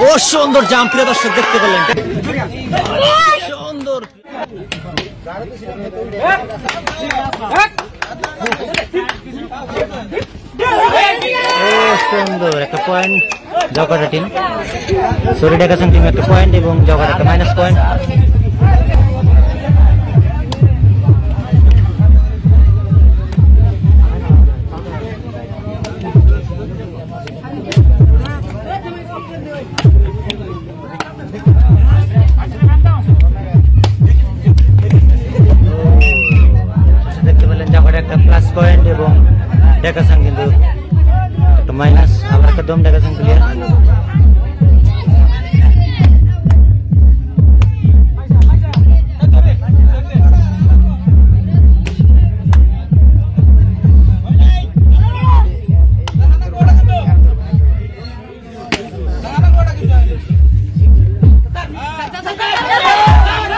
ও সুন্দর জাম্প, প্রিয় দর্শক দেখতে পেলেন, সুন্দর সুন্দর একটা পয়েন্ট জগাটা টিম, সরি ডেকাশন টিম একটা পয়েন্ট এবং জগাটা একটা মাইনাস পয়েন্ট। দেখতে পেলেন জগাটা একটা প্লাস পয়েন্ট এবং ডেকাশন কিন্তু একটা মাইনাস, আবার একটা দম ডেকাশন ক্লিয়ার।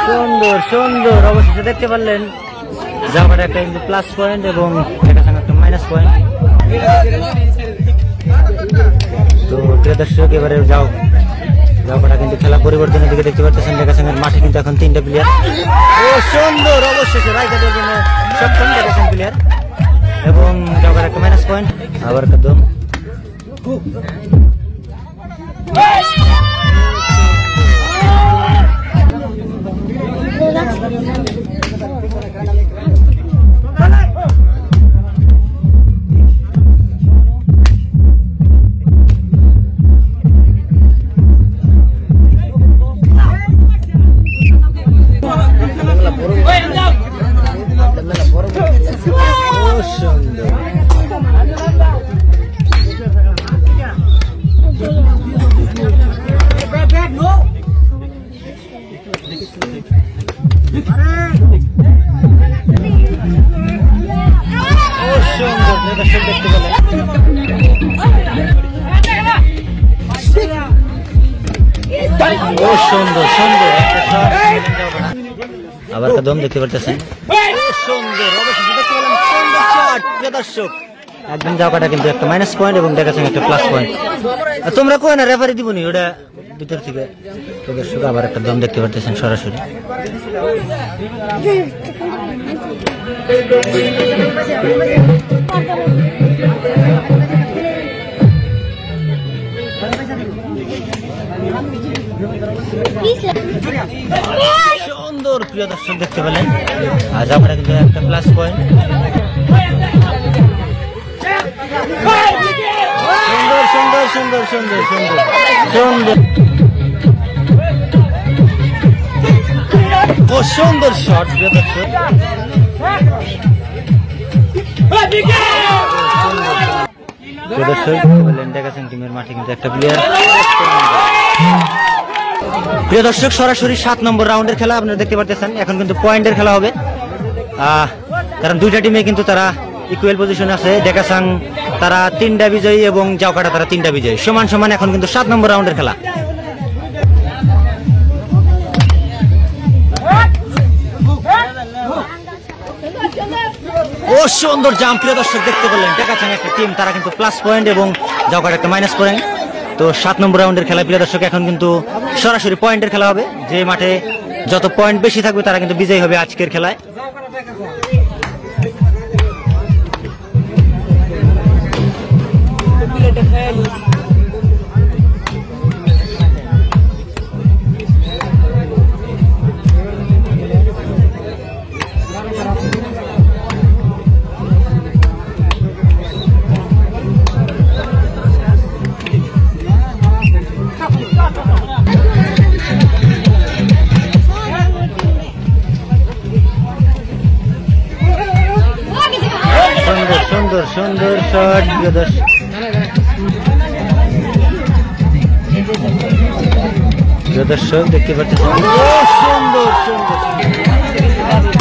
সুন্দর সুন্দর, অবশেষে দেখতে পারলেন জামাটা একটা কিন্তু প্লাস পয়েন্ট এবং ডেকাশন একটা মাইনাস পয়েন্ট। তো প্রিয় দর্শক এবারে জামাটা কিন্তু খেলা পরিবর্তনের দিকে দেখতে পাচ্ছেন, ডেকাশনের মাঠে কিন্তু এখন 3টা প্লেয়ার। ও সুন্দর, অবশেষে রাইকাটের জন্য সপ্তম ডেকাশন প্লেয়ার এবং জামাটা একটা মাইনাস পয়েন্ট, আবার একটা দম। সুন্দর সুন্দর একটা শট, আবার একটা দম দেখতে পারতেছেন, সুন্দর, অবশ্যই দেখতে পেলাম সুন্দর শট। প্রিয় দর্শক একদম জায়গাটা কিন্তু একটা মাইনাস পয়েন্ট এবং দেখাচ্ছেন একটা প্লাস পয়েন্ট। তোমরা কই না, রেফারি দিবনি ওটা ভিতর থেকে। প্রিয় দর্শক আবার একটা দম দেখতে পারতেছেন সরাসরি। সুন্দর, প্রিয় দর্শক দেখতে পেলেন আজ আমরা কিন্তু একটা প্লাস পয়েন্ট। সুন্দর সুন্দর সুন্দর সুন্দর সুন্দর সুন্দর, ও সুন্দর শট। প্রিয় দর্শক ডেকাশন টিমের মাঠে কিন্তু একটা প্লেয়ার। প্রিয় দর্শক সরাসরি 7 নম্বর রাউন্ডের খেলা আপনারা দেখতে পাচ্ছেন। এখন কিন্তু পয়েন্টের খেলা হবে, কারণ দুইটা টিমে কিন্তু তারা ইকুয়াল পজিশন আছে। ডেকাশন তারা 3টা বিজয়ী এবং জাওকাটা তারা 3টা বিজয়ী, সমান সমান। এখন কিন্তু 7 নম্বর রাউন্ডের খেলা। ও সুন্দর জাম্প, প্রিয় দর্শক দেখতে পেলেন ডেকাশন একটা টিম, তারা কিন্তু প্লাস পয়েন্ট এবং জাওকাটা একটা মাইনাস পয়েন্ট। তো 7 নম্বর রাউন্ডের খেলা প্রিয় দর্শক, এখন কিন্তু সরাসরি পয়েন্টের খেলা হবে। যে মাঠে যত পয়েন্ট বেশি থাকবে তারা কিন্তু বিজয়ী হবে আজকের খেলায়। সুন্দর সুন্দর শট, প্রিয় দর্শক দেখতে পাচ্ছেন। সুন্দর সুন্দর,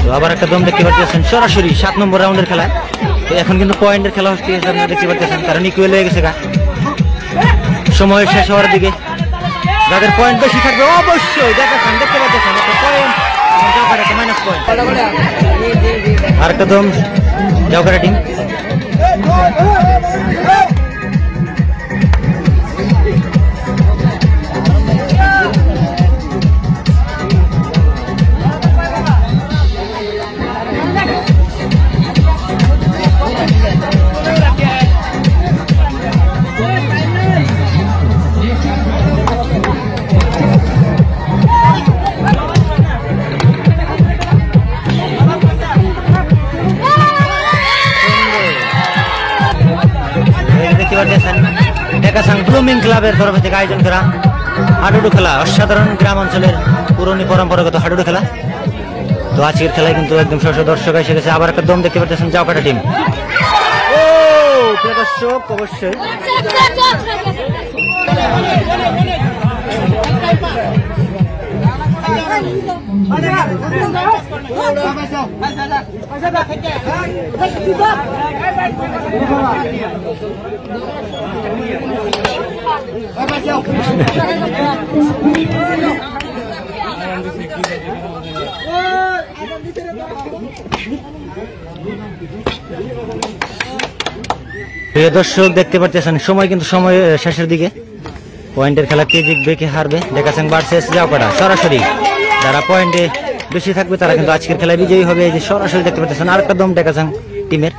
তো আবার একটা দম দেখতে পাচ্ছেন সরাসরি 7 নম্বর রাউন্ডের খেলা। তো এখন কিন্তু পয়েন্টের খেলা হচ্ছে, আপনারা দেখতে পাচ্ছেন, কারণ ইকুয়াল হয়ে গেছে গা, সময় শেষ হওয়ার দিকে। যাদের পয়েন্ট বেশি থাকবে অবশ্যই দেখাচ্ছেন, দেখতে পাচ্ছেন একটা পয়েন্ট, একটা মাইনাস পয়েন্ট। আর একটা দম জাওকাটা টিম। সুইমিং ক্লাবের তরফ থেকে আয়োজন করা হাডুডু খেলা, অসাধারণ গ্রাম অঞ্চলের পুরনো পরম্পরাগত হাডুডু খেলা। তো আজকের খেলায় কিন্তু একদম শস্য দর্শক এসে গেছে। আবার একটা দম দেখতে পাচ্ছেন জাওকাটা টিম। ও প্রিয় দর্শক, অবশ্যই প্রিয় দর্শক দেখতে পাচ্ছেন সময় কিন্তু সময় শেষের দিকে। পয়েন্টের খেলা কে জিতবে কে হারবে দেখাচ্ছেন ভার্সেস জাওকাটা। সরাসরি যারা পয়েন্টে বেশি থাকবে তারা কিন্তু আজকের খেলায় বিজয়ী হবে। এই যে সরাসরি দেখতে পাচ্ছেন আরেকটা দম দেখাচ্ছেন টিমের।